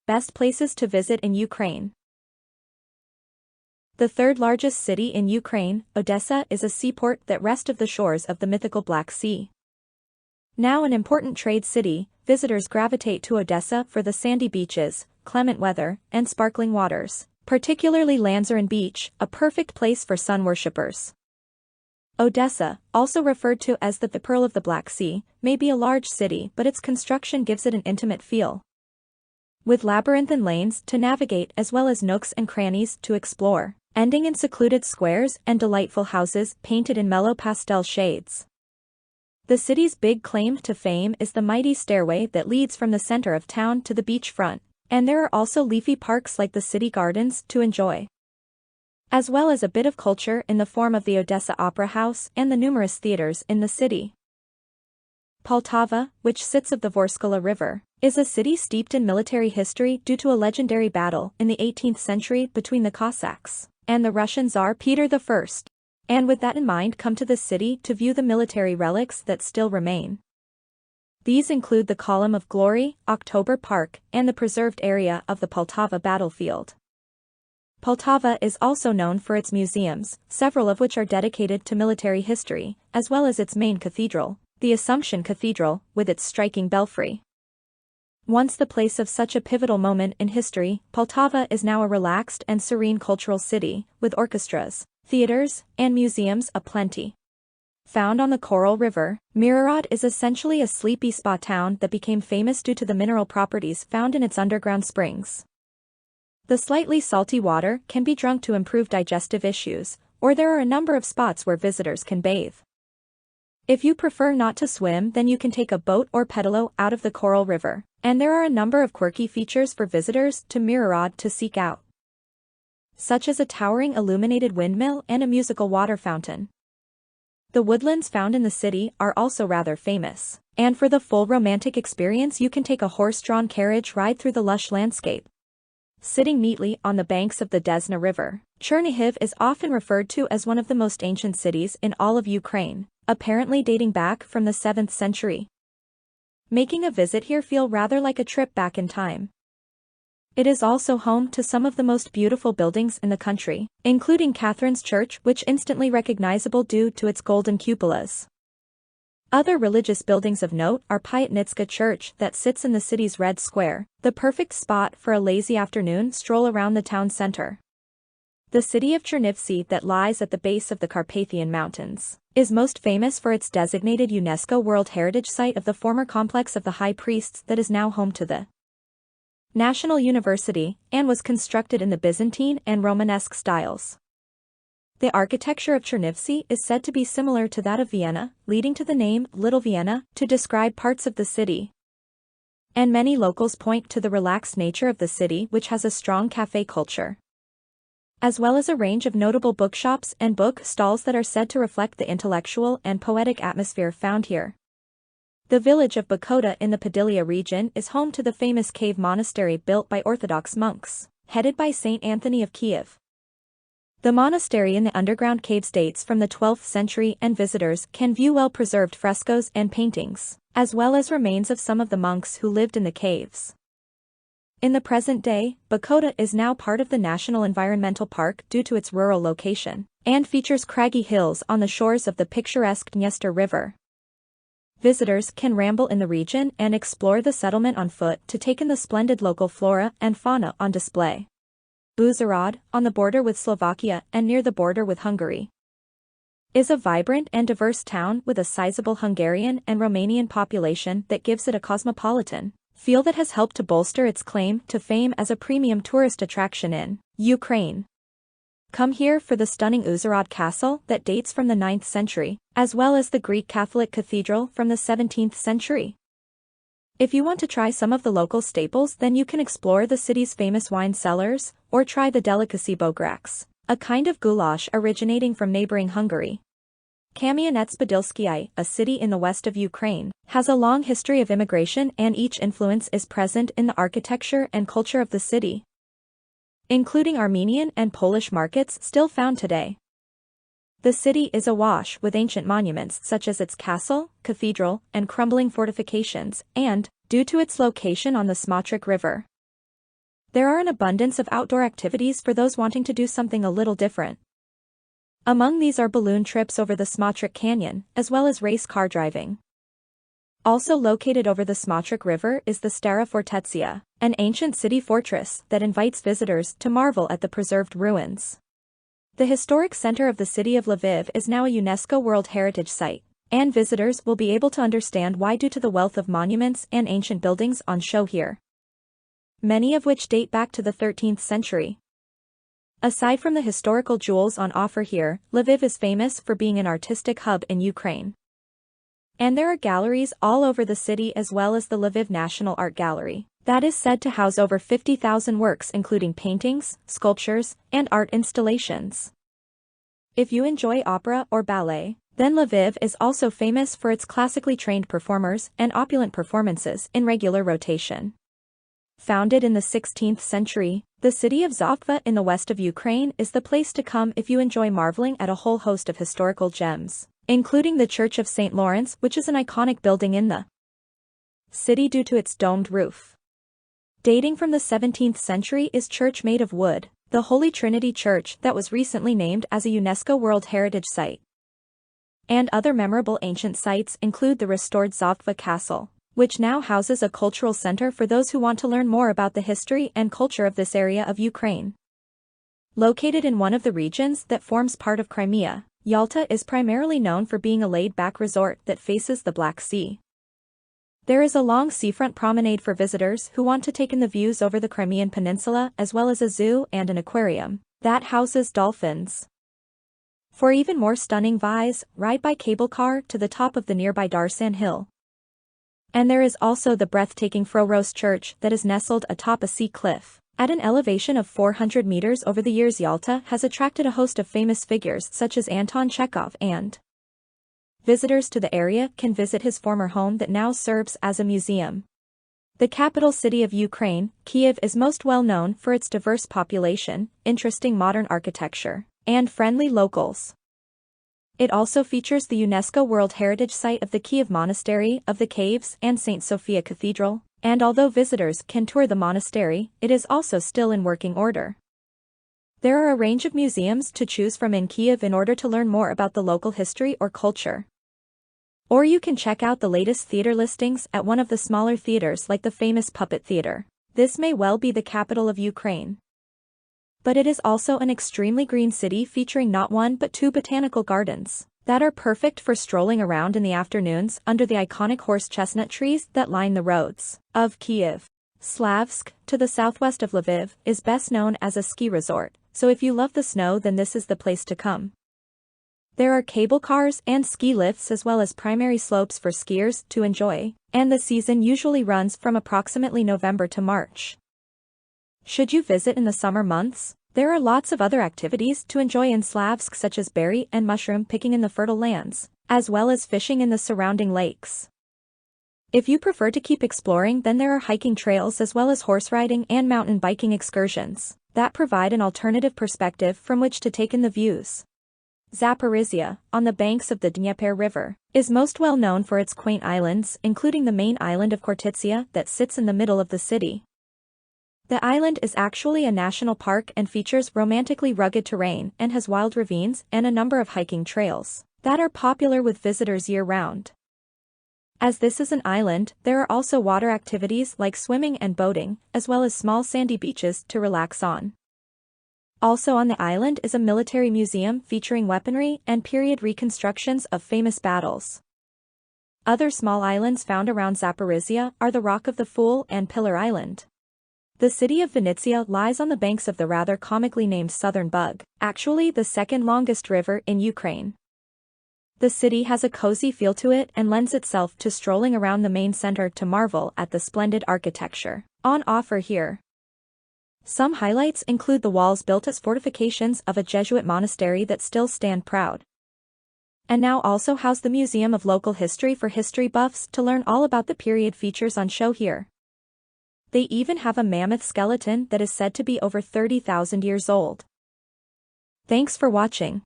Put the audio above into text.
Best places to visit in Ukraine. The third largest city in Ukraine, Odessa is a seaport that rests of the shores of the mythical Black Sea. Now an important trade city, visitors gravitate to Odessa for the sandy beaches, clement weather, and sparkling waters, particularly Lanzern Beach, a perfect place for sun worshippers. Odessa, also referred to as the Pearl of the Black Sea, may be a large city but its construction gives it an intimate feel. With labyrinthine lanes to navigate as well as nooks and crannies to explore, ending in secluded squares and delightful houses painted in mellow pastel shades. The city's big claim to fame is the mighty stairway that leads from the center of town to the beachfront, and there are also leafy parks like the city gardens to enjoy, as well as a bit of culture in the form of the Odessa Opera House and the numerous theaters in the city. Poltava, which sits of the Vorskala River, is a city steeped in military history due to a legendary battle in the 18th century between the Cossacks and the Russian Tsar Peter I. And with that in mind come to this city to view the military relics that still remain. These include the Column of Glory, October Park, and the preserved area of the Poltava battlefield. Poltava is also known for its museums, several of which are dedicated to military history, as well as its main cathedral, the Assumption Cathedral, with its striking belfry. Once the place of such a pivotal moment in history, Poltava is now a relaxed and serene cultural city, with orchestras, theaters, and museums aplenty. Found on the Coral River, Mirorod is essentially a sleepy spa town that became famous due to the mineral properties found in its underground springs. The slightly salty water can be drunk to improve digestive issues, or there are a number of spots where visitors can bathe. If you prefer not to swim, then you can take a boat or pedalo out of the Coral River, and there are a number of quirky features for visitors to Mirorod to seek out, such as a towering illuminated windmill and a musical water fountain. The woodlands found in the city are also rather famous, and for the full romantic experience you can take a horse-drawn carriage ride through the lush landscape. Sitting neatly on the banks of the Desna River, Chernihiv is often referred to as one of the most ancient cities in all of Ukraine, apparently dating back from the 7th century. Making a visit here feel rather like a trip back in time. It is also home to some of the most beautiful buildings in the country, including Catherine's Church, which instantly recognizable due to its golden cupolas. Other religious buildings of note are Pyatnitska Church that sits in the city's Red Square, the perfect spot for a lazy afternoon stroll around the town center. The city of Chernivtsi that lies at the base of the Carpathian Mountains is most famous for its designated UNESCO World Heritage Site of the former complex of the High Priests that is now home to the National University, and was constructed in the Byzantine and Romanesque styles. The architecture of Chernivtsi is said to be similar to that of Vienna, leading to the name Little Vienna to describe parts of the city. And many locals point to the relaxed nature of the city, which has a strong cafe culture, as well as a range of notable bookshops and book stalls that are said to reflect the intellectual and poetic atmosphere found here. The village of Bukoda in the Podilskyi region is home to the famous cave monastery built by Orthodox monks, headed by Saint Anthony of Kiev. The monastery in the underground caves dates from the 12th century, and visitors can view well-preserved frescoes and paintings, as well as remains of some of the monks who lived in the caves. In the present day, Bukoda is now part of the National Environmental Park due to its rural location, and features craggy hills on the shores of the picturesque Dniester River. Visitors can ramble in the region and explore the settlement on foot to take in the splendid local flora and fauna on display. Uzhhorod, on the border with Slovakia and near the border with Hungary, is a vibrant and diverse town with a sizable Hungarian and Romanian population that gives it a cosmopolitan feel that has helped to bolster its claim to fame as a premium tourist attraction in Ukraine. Come here for the stunning Uzhhorod Castle that dates from the 9th century, as well as the Greek Catholic Cathedral from the 17th century. If you want to try some of the local staples, then you can explore the city's famous wine cellars, or try the delicacy bograks, a kind of goulash originating from neighboring Hungary. Kamyanets-Podilskyi, a city in the west of Ukraine, has a long history of immigration, and each influence is present in the architecture and culture of the city, including Armenian and Polish markets still found today. The city is awash with ancient monuments such as its castle, cathedral, and crumbling fortifications, and, due to its location on the Smotric River, There are an abundance of outdoor activities for those wanting to do something a little different. Among these are balloon trips over the Smotric Canyon, as well as race car driving. Also located over the Smotric River is the Stara Fortezia, an ancient city fortress that invites visitors to marvel at the preserved ruins. The historic center of the city of Lviv is now a UNESCO World Heritage Site, and visitors will be able to understand why due to the wealth of monuments and ancient buildings on show here, many of which date back to the 13th century. Aside from the historical jewels on offer here, Lviv is famous for being an artistic hub in Ukraine. And there are galleries all over the city as well as the Lviv National Art Gallery, that is said to house over 50,000 works including paintings, sculptures, and art installations. If you enjoy opera or ballet, then Lviv is also famous for its classically trained performers and opulent performances in regular rotation. Founded in the 16th century, the city of Zhovkva in the west of Ukraine is the place to come if you enjoy marveling at a whole host of historical gems, including the Church of St. Lawrence, which is an iconic building in the city due to its domed roof. Dating from the 17th century is church made of wood, the Holy Trinity Church that was recently named as a UNESCO World Heritage Site. And other memorable ancient sites include the restored Zhovkva Castle, which now houses a cultural center for those who want to learn more about the history and culture of this area of Ukraine. Located in one of the regions that forms part of Crimea, Yalta is primarily known for being a laid-back resort that faces the Black Sea. There is a long seafront promenade for visitors who want to take in the views over the Crimean Peninsula as well as a zoo and an aquarium that houses dolphins. For even more stunning views, ride by cable car to the top of the nearby Darsan Hill. And there is also the breathtaking Froros Church that is nestled atop a sea cliff. At an elevation of 400 meters. Over the years, Yalta has attracted a host of famous figures such as Anton Chekhov, and visitors to the area can visit his former home that now serves as a museum. The capital city of Ukraine, Kyiv, is most well known for its diverse population, interesting modern architecture, and friendly locals. It also features the UNESCO World Heritage Site of the Kyiv Monastery of the Caves and St. Sophia Cathedral, and although visitors can tour the monastery, it is also still in working order. There are a range of museums to choose from in Kyiv in order to learn more about the local history or culture. Or you can check out the latest theater listings at one of the smaller theaters like the famous Puppet Theater. This may well be the capital of Ukraine. But it is also an extremely green city featuring not one but two botanical gardens that are perfect for strolling around in the afternoons under the iconic horse chestnut trees that line the roads of Kyiv. Slavsk, to the southwest of Lviv, is best known as a ski resort, so if you love the snow then this is the place to come. There are cable cars and ski lifts as well as primary slopes for skiers to enjoy, and the season usually runs from approximately November to March. Should you visit in the summer months, there are lots of other activities to enjoy in Slavsk such as berry and mushroom picking in the fertile lands, as well as fishing in the surrounding lakes. If you prefer to keep exploring, then there are hiking trails as well as horse riding and mountain biking excursions that provide an alternative perspective from which to take in the views. Zaporizhia, on the banks of the Dnieper River, is most well known for its quaint islands, including the main island of Khortytsia that sits in the middle of the city. The island is actually a national park and features romantically rugged terrain and has wild ravines and a number of hiking trails that are popular with visitors year-round. As this is an island, there are also water activities like swimming and boating, as well as small sandy beaches to relax on. Also on the island is a military museum featuring weaponry and period reconstructions of famous battles. Other small islands found around Zaporizhia are the Rock of the Fool and Pillar Island. The city of Vinnytsia lies on the banks of the rather comically named Southern Bug, actually the second longest river in Ukraine. The city has a cozy feel to it and lends itself to strolling around the main center to marvel at the splendid architecture on offer here. Some highlights include the walls built as fortifications of a Jesuit monastery that still stand proud, and now also house the Museum of Local History for history buffs to learn all about the period features on show here. They even have a mammoth skeleton that is said to be over 30,000 years old. Thanks for watching.